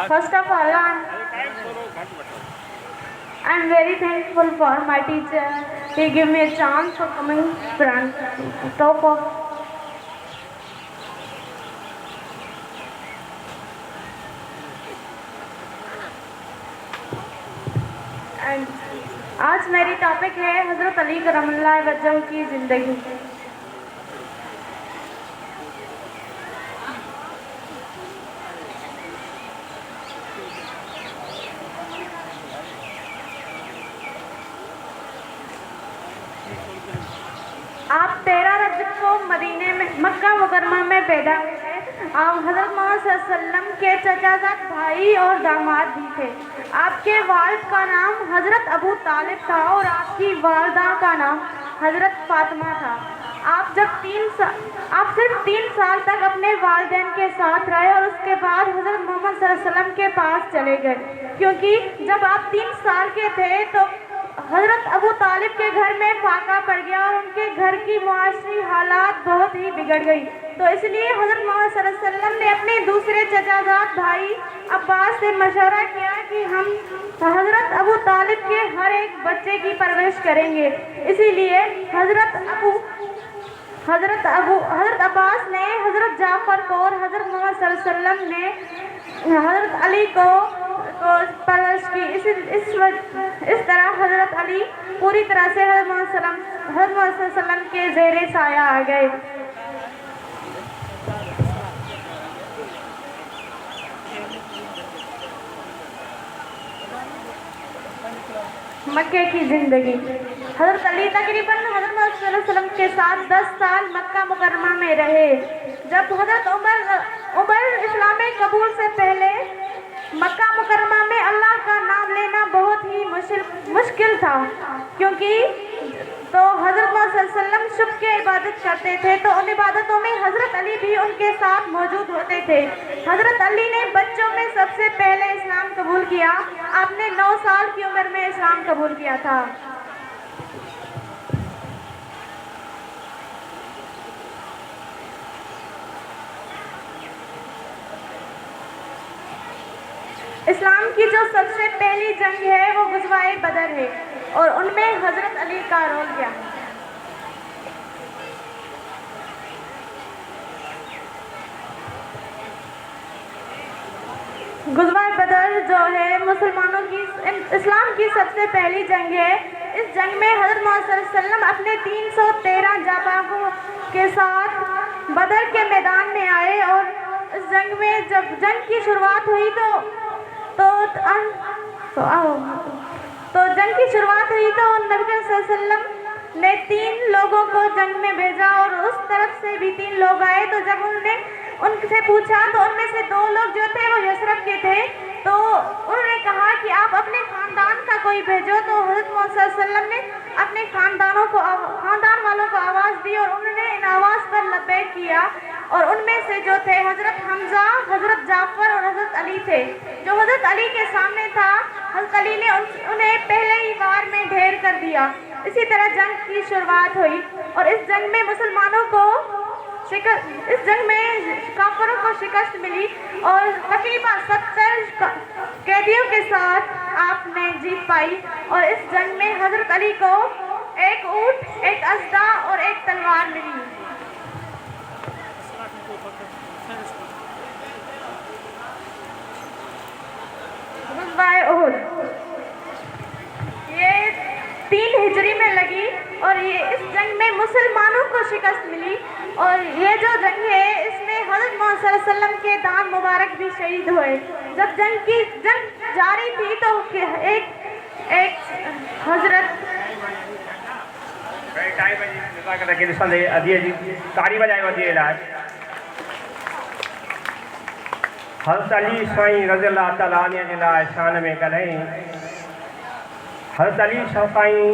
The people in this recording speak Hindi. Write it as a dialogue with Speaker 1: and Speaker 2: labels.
Speaker 1: First of all, I'm very thankful for my teacher. He gave me a chance for coming front top of. And आज मेरी टॉपिक है हज़रत अली करमल्लाह वजह की ज़िंदगी। आप 13 रजब को मदीने में मक्का मुकरमा में पैदा हुए थे। आप हज़रत मोहम्मद सल्लल्लाहु अलैहि वसल्लम के चचाजाद भाई और दामाद भी थे। आपके वालिद का नाम हज़रत अबू तालिब था और आपकी वालदा का नाम हज़रत फातिमा था। आप सिर्फ 3 साल तक अपने वालिदैन के साथ रहे और उसके बाद हज़रत मोहम्मद सल्लल्लाहु अलैहि वसल्लम के पास चले गए, क्योंकि जब आप 3 साल के थे तो हज़रत अबू तालिब के घर में फाका पड़ गया और उनके घर की मुआशरी हालात बहुत ही बिगड़ गई। तो इसलिए हज़रत मोहम्मद सल्लल्लाहु अलैहि वसल्लम ने अपने दूसरे चचाजाद भाई अब्बास से मशवरा किया कि हम हज़रत अबू तालिब के हर एक बच्चे की परवरिश करेंगे। इसीलिए हज़रत अब्बास ने हज़रत जाफ़र को और हज़रत मोहम्मद सल्लल्लाहु अलैहि वसल्लम ने हज़रत अली को परवरिश की। इस तरह हज़रत अली पूरी तरह से हज़रत मोहम्मद सल्लल्लाहु अलैहि वसल्लम के ज़ेरे साया आ गए। मक्के की ज़िंदगी। हज़रत अली तकरीबन हज़रत मोहम्मद सल्लल्लाहु अलैहि वसल्लम के साथ 10 साल मक्का मुकरमा में रहे। जब हज़रत उमर इस्लाम कबूल से पहले मक्का मुकरमा में अल्लाह का नाम लेना बहुत ही मुश्किल था, क्योंकि तो हज़रत मोहम्मद सल्लल्लाहु अलैहि वसल्लम शुभ के इबादत करते थे, तो उन इबादतों में हज़रत अली भी उनके साथ मौजूद होते थे। हज़रत अली ने बच्चों में सबसे पहले इस्लाम कबूल किया। आपने 9 साल की उम्र में इस्लाम कबूल किया था। इस्लाम की जो सबसे पहली जंग है वो गुज़वाए बदर है और उनमें हज़रत अली का रोल क्या है। गुज़वाए बदर जो है मुसलमानों की इस्लाम की सबसे पहली जंग है। इस जंग में हज़रत मोहम्मद सल्लल्लाहु अलैहि वसल्लम अपने 313 जाबाजों के साथ बदर के मैदान में आए और इस जंग में जब जंग की शुरुआत हुई तो जंग की शुरुआत हुई तो नबी सल्लल्लाहु अलैहि वसल्लम ने 3 लोगों को जंग में भेजा और उस तरफ से भी 3 लोग आए। तो जब उनसे पूछा तो उनमें से 2 लोग जो थे वो यसरब के थे, तो उन्होंने कहा कि आप अपने ख़ानदान का कोई भेजो। तो हज़रत मोहम्मद सल्लल्लाहु अलैहि वसल्लम ने अपने ख़ानदान वालों को आवाज़ दी और उन्होंने इन आवाज़ पर लब्बैक किया। और उनमें से जो थे हज़रत हमज़ा, हज़रत जाफ़र और हज़रत अली थे। जो हज़रत अली के सामने था, हज़रत अली ने उन्हें पहले ही वार में ढेर कर दिया। इसी तरह जंग की शुरुआत हुई और इस जंग में काफिरों को शिकस्त मिली और तकरीबन 70 कैदियों के साथ आपने जीत पाई। और इस जंग में हज़रत अली को एक ऊँट, एक अस्दा और एक तलवार मिली। ये 3 हिजरी में लगी और ये इस जंग में मुसलमानों को शिकस्त मिली। और ये जो जंग है इसमें हज़रत मोहम्मद सल्लल्लाहु अलैहि वसल्लम के दांत मुबारक भी शहीद हुए। जब जंग जारी थी तो एक हज़रत
Speaker 2: हज़रत अली साईं रज़ियल्लाहु तआला अन्हु जे लाइ शान में ॻाल्हाई। हज़रत अली साईं